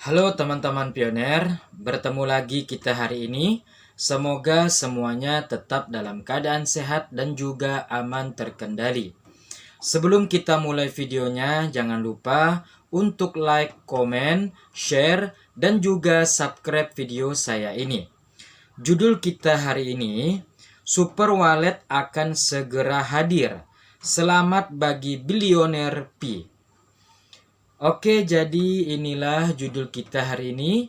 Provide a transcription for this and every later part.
Halo teman-teman pioner, bertemu lagi kita hari ini. Semoga semuanya tetap dalam keadaan sehat dan juga aman terkendali. Sebelum kita mulai videonya, jangan lupa untuk like, komen, share, dan juga subscribe video saya ini. Judul kita hari ini, Super Wallet akan segera hadir. Selamat bagi bilioner Pi. Oke, jadi inilah judul kita hari ini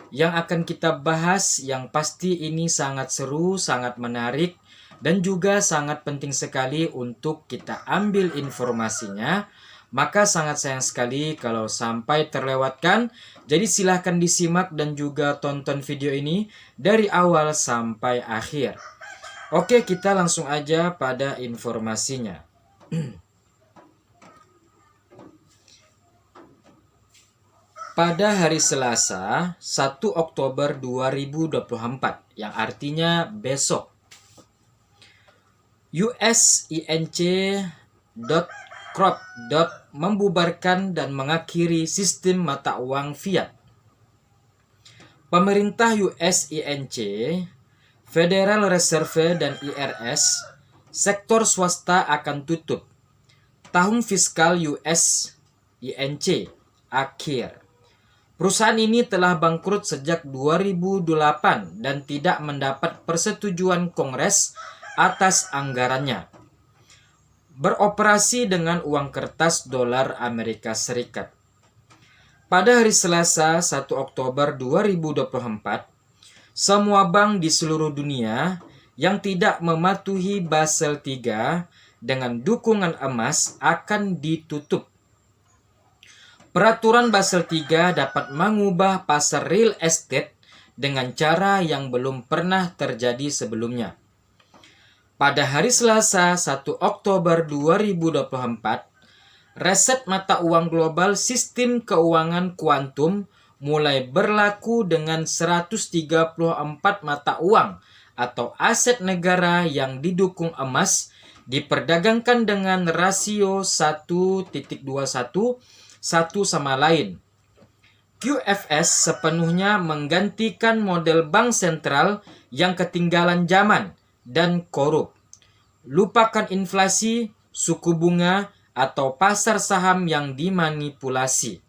yang akan kita bahas. Yang pasti ini sangat seru, sangat menarik, dan juga sangat penting sekali untuk kita ambil informasinya. Maka sangat sayang sekali kalau sampai terlewatkan. Jadi silahkan disimak dan juga tonton video ini dari awal sampai akhir. Oke, kita langsung aja pada informasinya. Pada hari Selasa, 1 Oktober 2024, yang artinya besok, USINC.Corp membubarkan dan mengakhiri sistem mata uang fiat. Pemerintah USINC, Federal Reserve dan IRS, sektor swasta akan tutup. Tahun fiskal USINC akhir. Perusahaan ini telah bangkrut sejak 2008 dan tidak mendapat persetujuan Kongres atas anggarannya. Beroperasi dengan uang kertas dolar Amerika Serikat. Pada hari Selasa 1 Oktober 2024, semua bank di seluruh dunia yang tidak mematuhi Basel III dengan dukungan emas akan ditutup. Peraturan Basel III dapat mengubah pasar real estate dengan cara yang belum pernah terjadi sebelumnya. Pada hari Selasa 1 Oktober 2024, reset mata uang global sistem keuangan kuantum mulai berlaku dengan 134 mata uang atau aset negara yang didukung emas diperdagangkan dengan rasio 1.21 satu sama lain. QFS sepenuhnya menggantikan model bank sentral yang ketinggalan zaman dan korup. Lupakan inflasi, suku bunga, atau pasar saham yang dimanipulasi.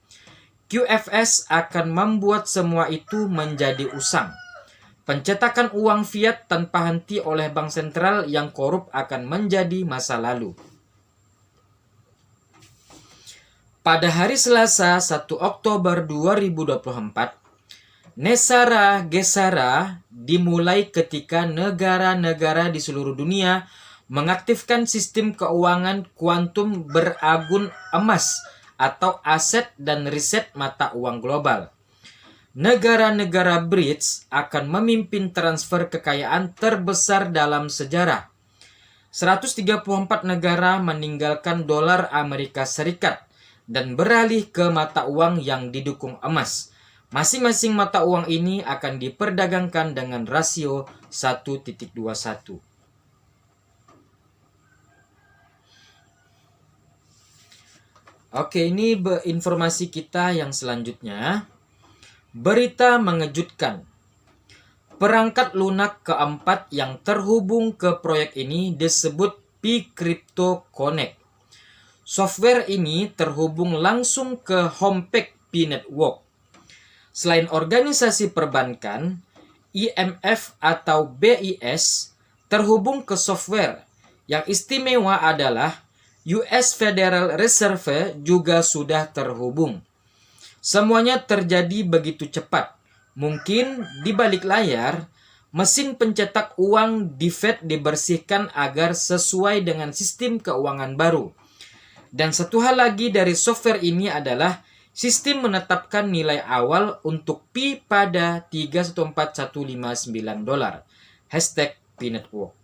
QFS akan membuat semua itu menjadi usang. Pencetakan uang fiat tanpa henti oleh bank sentral yang korup akan menjadi masa lalu. Pada hari Selasa 1 Oktober 2024, Nesara Gesara dimulai ketika negara-negara di seluruh dunia mengaktifkan sistem keuangan kuantum beragun emas atau aset dan riset mata uang global. Negara-negara BRICS akan memimpin transfer kekayaan terbesar dalam sejarah. 134 negara meninggalkan dolar Amerika Serikat dan beralih ke mata uang yang didukung emas. Masing-masing mata uang ini akan diperdagangkan dengan rasio 1.21. Oke, ini informasi kita yang selanjutnya. Berita mengejutkan. Perangkat lunak keempat yang terhubung ke proyek ini disebut Pi Crypto Connect. Software ini terhubung langsung ke homepage Pi Network. Selain organisasi perbankan, IMF atau BIS terhubung ke software. Yang istimewa adalah US Federal Reserve juga sudah terhubung. Semuanya terjadi begitu cepat. Mungkin di balik layar, mesin pencetak uang di Fed dibersihkan agar sesuai dengan sistem keuangan baru. Dan satu hal lagi dari software ini adalah sistem menetapkan nilai awal untuk Pi pada $314.159. Hashtag Pi Network.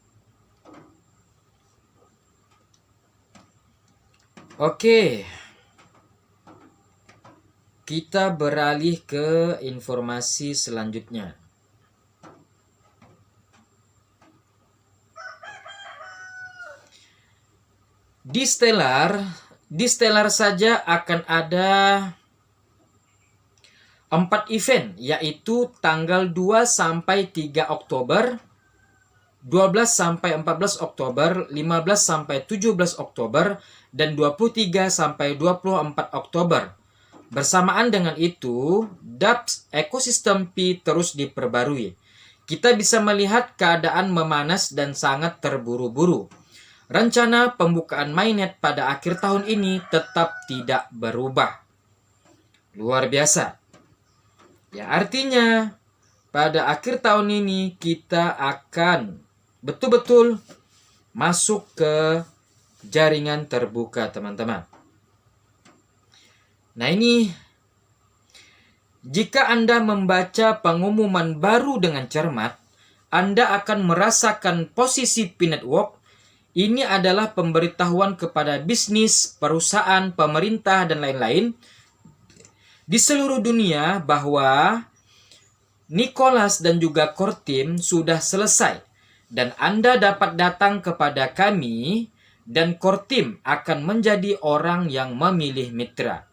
Oke. Kita beralih ke informasi selanjutnya. Di Stellar saja akan ada 4 event, yaitu tanggal 2 sampai 3 Oktober, 12 sampai 14 Oktober, 15 sampai 17 Oktober, dan 23 sampai 24 Oktober. Bersamaan dengan itu, dApps ekosistem Pi terus diperbarui. Kita bisa melihat keadaan memanas dan sangat terburu-buru. Rencana pembukaan mainnet pada akhir tahun ini tetap tidak berubah. Luar biasa. Ya, artinya pada akhir tahun ini kita akan betul-betul masuk ke jaringan terbuka, teman-teman. Nah, ini jika Anda membaca pengumuman baru dengan cermat, Anda akan merasakan posisi Pi-network. Ini adalah pemberitahuan kepada bisnis, perusahaan, pemerintah, dan lain-lain di seluruh dunia bahwa Nicholas dan juga core team sudah selesai dan Anda dapat datang kepada kami dan core team akan menjadi orang yang memilih mitra.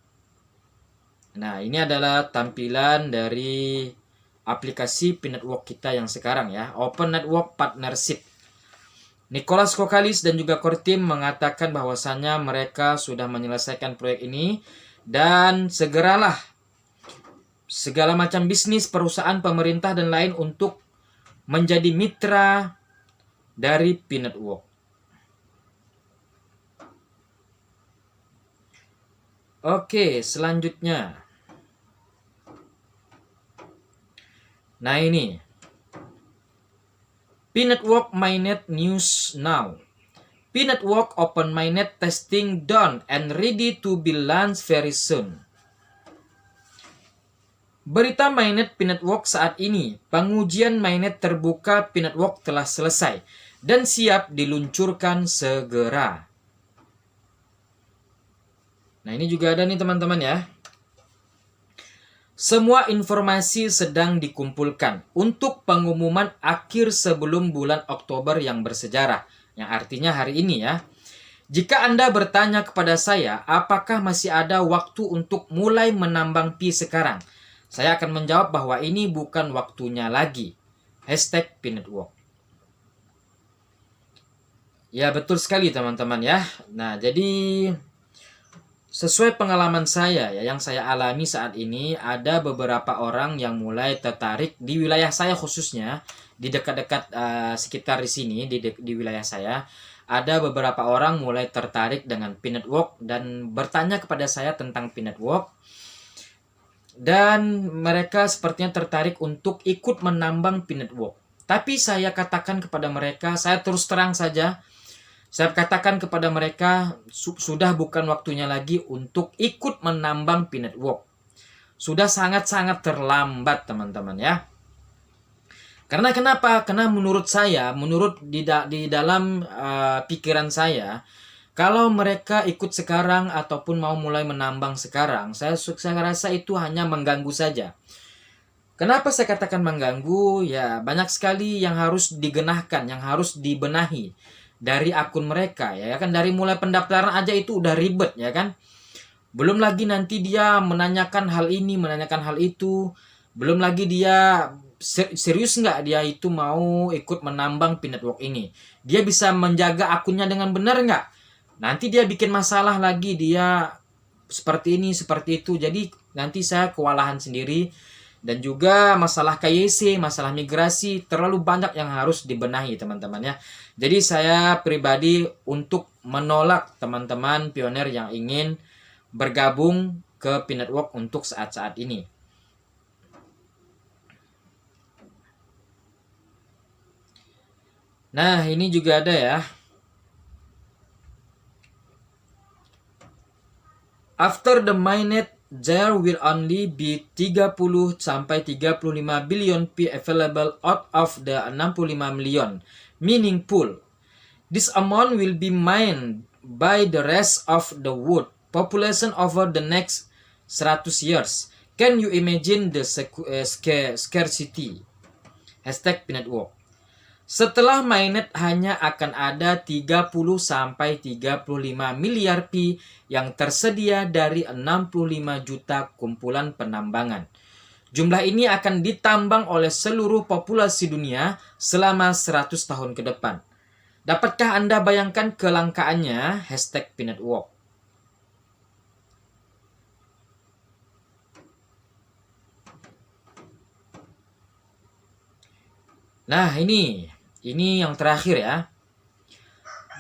Nah, ini adalah tampilan dari aplikasi Pi-network kita yang sekarang ya, Open Network Partnership. Nicholas Kokkalis dan juga core team mengatakan bahwasannya mereka sudah menyelesaikan proyek ini dan segeralah segala macam bisnis, perusahaan, pemerintah, dan lain untuk menjadi mitra dari Pi-network. Oke, selanjutnya. Nah, ini Pi-network mainnet news now. Pi-network open mainnet testing done and ready to be launched very soon. Berita mainnet Pi-network saat ini, pengujian mainnet terbuka Pi-network telah selesai dan siap diluncurkan segera. Nah, ini juga ada nih teman-teman ya. Semua informasi sedang dikumpulkan untuk pengumuman akhir sebelum bulan Oktober yang bersejarah, yang artinya hari ini ya. Jika Anda bertanya kepada saya, apakah masih ada waktu untuk mulai menambang Pi sekarang? Saya akan menjawab bahwa ini bukan waktunya lagi. #Pi-network. Ya, betul sekali teman-teman ya. Nah, jadi sesuai pengalaman saya ya, yang saya alami saat ini, ada beberapa orang yang mulai tertarik di wilayah saya khususnya, di dekat-dekat sekitar di sini, di wilayah saya, ada beberapa orang mulai tertarik dengan Pi-network dan bertanya kepada saya tentang Pi-network. Dan mereka sepertinya tertarik untuk ikut menambang Pi-network. Tapi saya katakan kepada mereka, saya terus terang saja, saya katakan kepada mereka, sudah bukan waktunya lagi untuk ikut menambang Pi-network. Sudah sangat-sangat terlambat, teman-teman ya. Karena kenapa? Karena menurut saya, di dalam pikiran saya, kalau mereka ikut sekarang ataupun mau mulai menambang sekarang, saya rasa itu hanya mengganggu saja. Kenapa saya katakan mengganggu? Ya, banyak sekali yang harus digenahkan, yang harus dibenahi dari akun mereka ya kan, dari mulai pendaftaran aja itu udah ribet ya kan, belum lagi nanti dia menanyakan hal ini, menanyakan hal itu, belum lagi dia serius nggak dia itu mau ikut menambang Pi-network ini, dia bisa menjaga akunnya dengan benar nggak, nanti dia bikin masalah lagi, dia seperti ini seperti itu, jadi nanti saya kewalahan sendiri. Dan juga masalah KYC, masalah migrasi, terlalu banyak yang harus dibenahi teman-teman ya. Jadi saya pribadi untuk menolak teman-teman pioner yang ingin bergabung ke Pi-network untuk saat-saat ini. Nah, ini juga ada ya. After the mainnet, there will only be 30 sampai 35 billion Pi available out of the 65 million mining pool. This amount will be mined by the rest of the world population over the next 100 years. Can you imagine the scarcity? #Pi-network. Setelah mainnet hanya akan ada 30 sampai 35 miliar Pi yang tersedia dari 65 juta kumpulan penambangan. Jumlah ini akan ditambang oleh seluruh populasi dunia selama 100 tahun ke depan. Dapatkah Anda bayangkan kelangkaannya? Hashtag Peanut Walk. Nah, ini yang terakhir ya.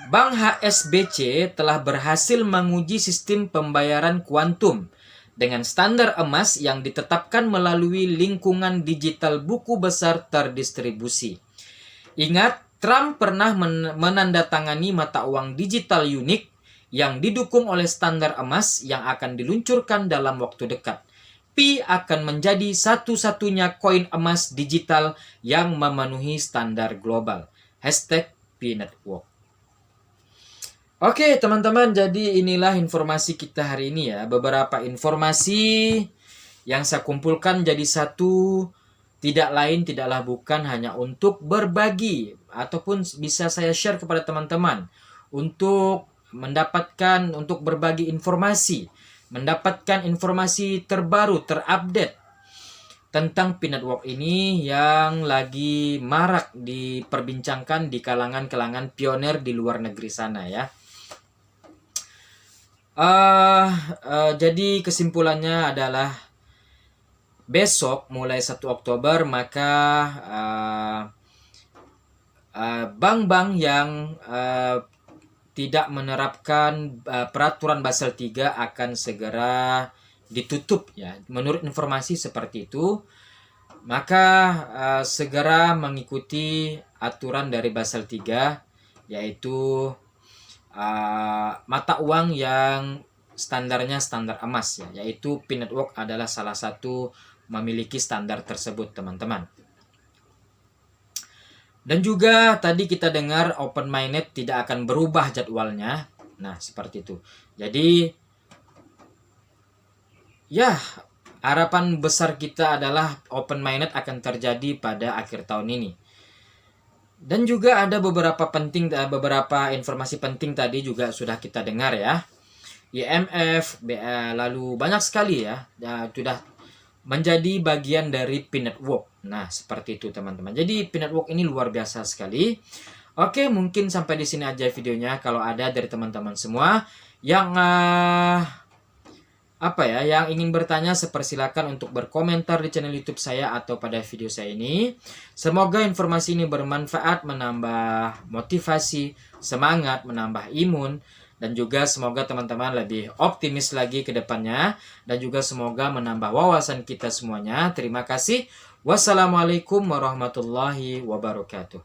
Bank HSBC telah berhasil menguji sistem pembayaran kuantum dengan standar emas yang ditetapkan melalui lingkungan digital buku besar terdistribusi. Ingat, Trump pernah menandatangani mata uang digital unik yang didukung oleh standar emas yang akan diluncurkan dalam waktu dekat. Pi akan menjadi satu-satunya koin emas digital yang memenuhi standar global. Hashtag Peanut Walk. Oke teman-teman, jadi inilah informasi kita hari ini ya. Beberapa informasi yang saya kumpulkan jadi satu, tidak lain tidaklah bukan hanya untuk berbagi ataupun bisa saya share kepada teman-teman untuk mendapatkan, untuk berbagi informasi, mendapatkan informasi terbaru, terupdate tentang Peanut Walk ini yang lagi marak diperbincangkan di kalangan pionir di luar negeri sana ya. Jadi kesimpulannya adalah besok mulai 1 Oktober maka bank-bank yang tidak menerapkan peraturan Basel III akan segera ditutup ya. Menurut informasi seperti itu, maka segera mengikuti aturan dari Basel III, yaitu mata uang yang standarnya standar emas ya, yaitu Peanut Walk adalah salah satu memiliki standar tersebut teman-teman. Dan juga tadi kita dengar Open Mainnet tidak akan berubah jadwalnya. Nah, seperti itu. Jadi, ya, harapan besar kita adalah Open Mainnet akan terjadi pada akhir tahun ini. Dan juga ada beberapa informasi penting tadi juga sudah kita dengar ya. IMF, lalu banyak sekali ya, sudah menjadi bagian dari Peanut Walk. Nah, seperti itu teman-teman. Jadi Peanut Walk ini luar biasa sekali. Oke, mungkin sampai di sini aja videonya. Kalau ada dari teman-teman semua yang yang ingin bertanya, sepersilakan untuk berkomentar di channel YouTube saya atau pada video saya ini. Semoga informasi ini bermanfaat, menambah motivasi, semangat, menambah imun. Dan juga semoga teman-teman lebih optimis lagi ke depannya. Dan juga semoga menambah wawasan kita semuanya. Terima kasih. Wassalamualaikum warahmatullahi wabarakatuh.